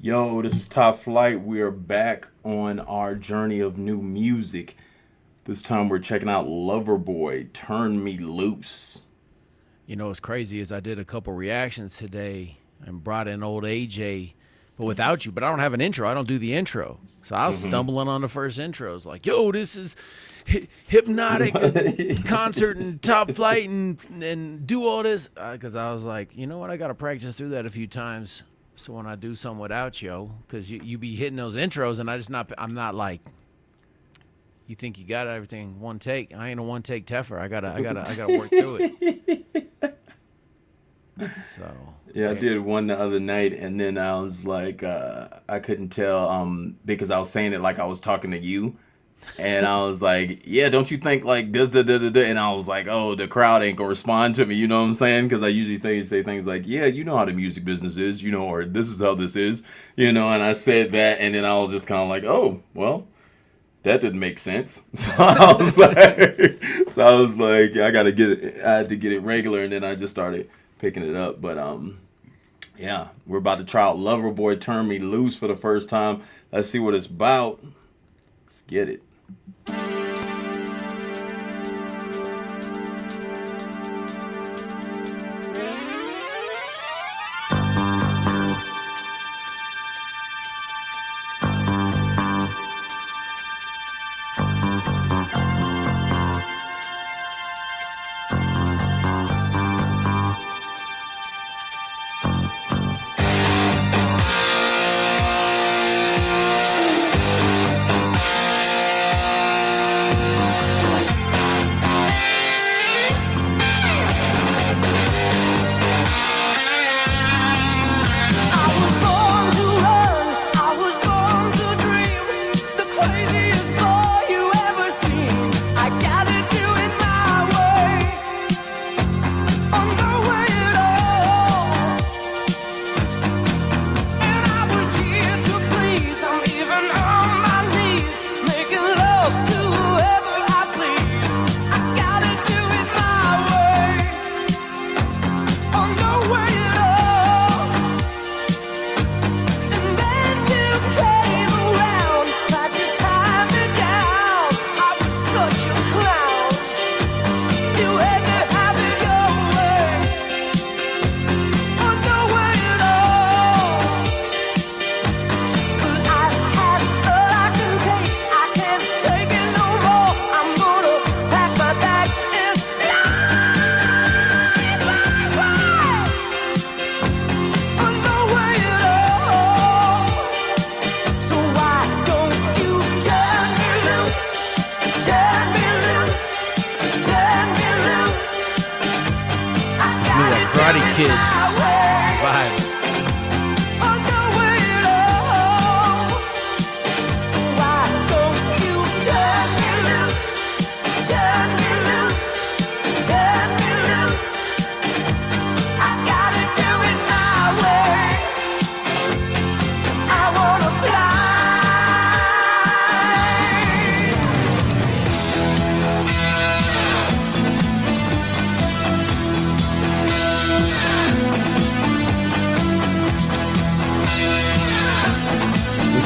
Yo, this is Top Flight. We are back on our journey of new music. This time we're checking out Loverboy, Turn Me Loose. You know what's crazy is I did a couple reactions today and brought in old AJ, but without you. But I don't have an intro. I don't do the intro. So I was stumbling on the first intros like, yo, this is Hypnautic Qoncert and Top Flight and do all this. Because I was like, you know what? I got to practice through that a few times. So when I do something without you, because you be hitting those intros and I'm not like, you think you got everything one take. I ain't a one take Teffer. I gotta work through it. So Yeah, I did one the other night, and then I was like, I couldn't tell because I was saying it like I was talking to you. And I was like, yeah, don't you think like this, da, da, da, da? And I was like, oh, the crowd ain't gonna respond to me. You know what I'm saying? Because I usually say things like, yeah, you know how the music business is, or this is how this is, And I said that, and then I was just kind of like, oh, well, that didn't make sense. So I was like, I gotta get it. I had to get it regular, and then I just started picking it up. But yeah, we're about to try out Loverboy, Turn Me Loose for the first time. Let's see what it's about. Let's get it. Karate Kid vibes.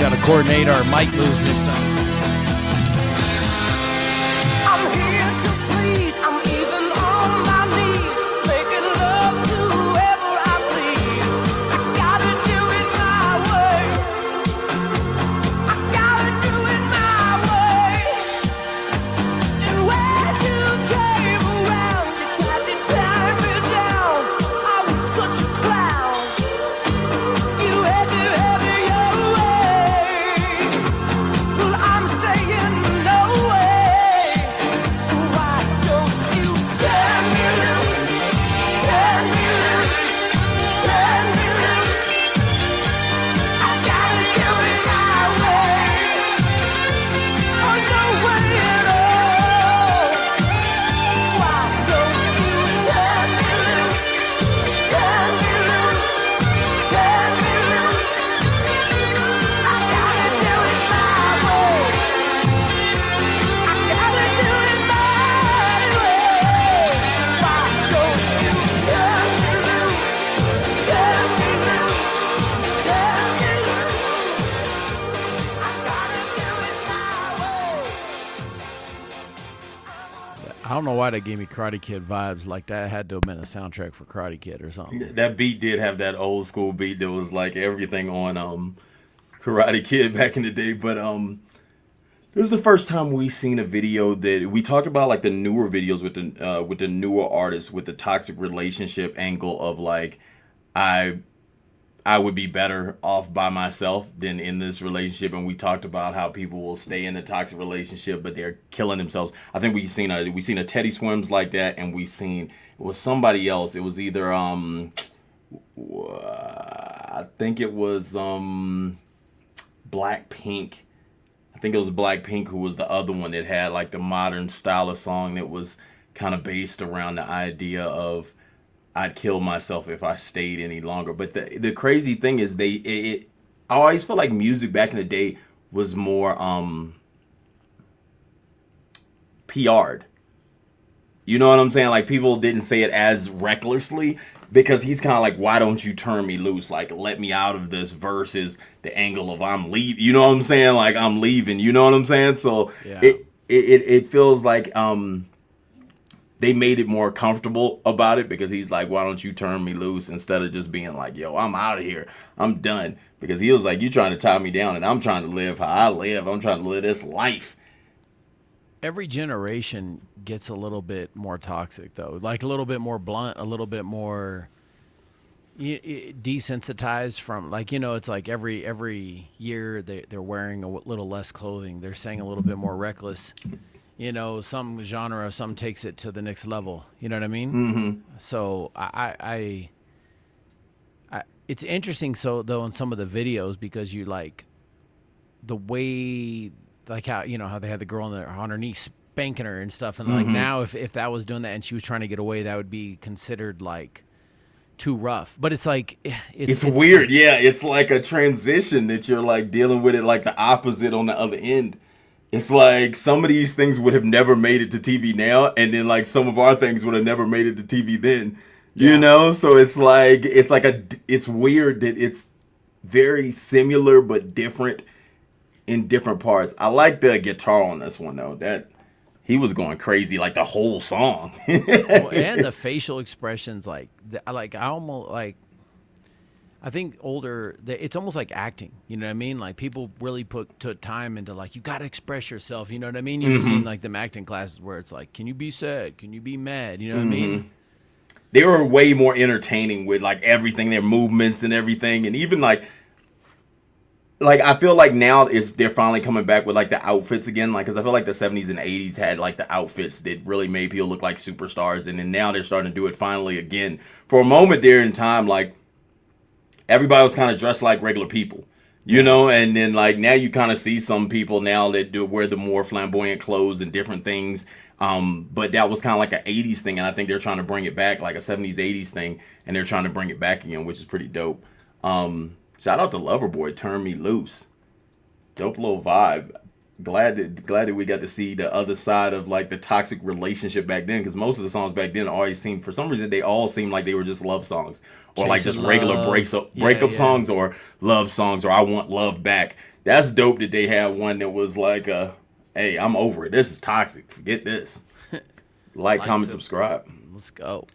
Got to coordinate our mic moves next time. I'm here to please. I'm even on my knees, making love to whoever I please. I gotta do it my way. I gotta do it my way. And when you came around, you tried to tie me down. I was such a clown. You had to have it your way. Well, don't know why that gave me Karate Kid vibes. Like that had to have been a soundtrack for Karate Kid or something. That beat did have that old school beat that was like everything on Karate Kid back in the day. But this is the first time we seen a video that we talked about, like the newer videos with the newer artists with the toxic relationship angle of like I would be better off by myself than in this relationship, and we talked about how people will stay in a toxic relationship but they're killing themselves. I think we seen a Teddy Swims like that, and we seen it was somebody else. It was either I think it was Blackpink. I think it was Blackpink who was the other one that had like the modern style of song that was kind of based around the idea of I'd kill myself if I stayed any longer. But the crazy thing is I always felt like music back in the day was more PR'd. You know what I'm saying? Like people didn't say it as recklessly because he's kind of like, why don't you turn me loose? Like let me out of this versus the angle of I'm leaving. You know what I'm saying? Like I'm leaving. You know what I'm saying? So Yeah. it feels like they made it more comfortable about it because he's like, why don't you turn me loose instead of just being like, yo, I'm out of here. I'm done. Because he was like, you trying to tie me down and I'm trying to live how I live. I'm trying to live this life. Every generation gets a little bit more toxic, though. Like a little bit more blunt, a little bit more desensitized from, like, you know, it's like every year they're wearing a little less clothing. They're saying a little bit more reckless. You know, some genre, some takes it to the next level. You know what I mean? Mm-hmm. So I it's interesting. So though in some of the videos, because you like the way, like how, you know, how they had the girl on her knee spanking her and stuff. And like now if that was doing that and she was trying to get away, that would be considered like too rough. But it's like, It's weird. Yeah. It's like a transition that you're like dealing with it like the opposite on the other end. It's like some of these things would have never made it to TV now, and then like some of our things would have never made it to TV then. You know, so it's weird that it's very similar but different in different parts. I like the guitar on this one though. That he was going crazy like the whole song. Well, and the facial expressions, like I almost like. I think it's almost like acting. You know what I mean? Like people really took time into like, you got to express yourself. You know what I mean? You've seen like them acting classes where it's like, can you be sad? Can you be mad? You know what I mean? They were way more entertaining with like everything, their movements and everything. And even like I feel like now they're finally coming back with like the outfits again. Like, cause I feel like the 70s and 80s had like the outfits that really made people look like superstars. And then now they're starting to do it finally again. For a moment there in time, like, everybody was kind of dressed like regular people, you know, and then like now you kind of see some people now that do wear the more flamboyant clothes and different things. But that was kind of like an 80s thing, and I think they're trying to bring it back, like a 70s, 80s thing, and they're trying to bring it back again, which is pretty dope. Shout out to Loverboy, Turn Me Loose. Dope little vibe. Glad that we got to see the other side of like the toxic relationship back then, because most of the songs back then always seemed, for some reason, they all seemed like they were just love songs, or like just regular breakup songs, or love songs, or I want love back. That's dope that they had one that was like, hey, I'm over it. This is toxic. Forget this. Like, comment, subscribe. Let's go.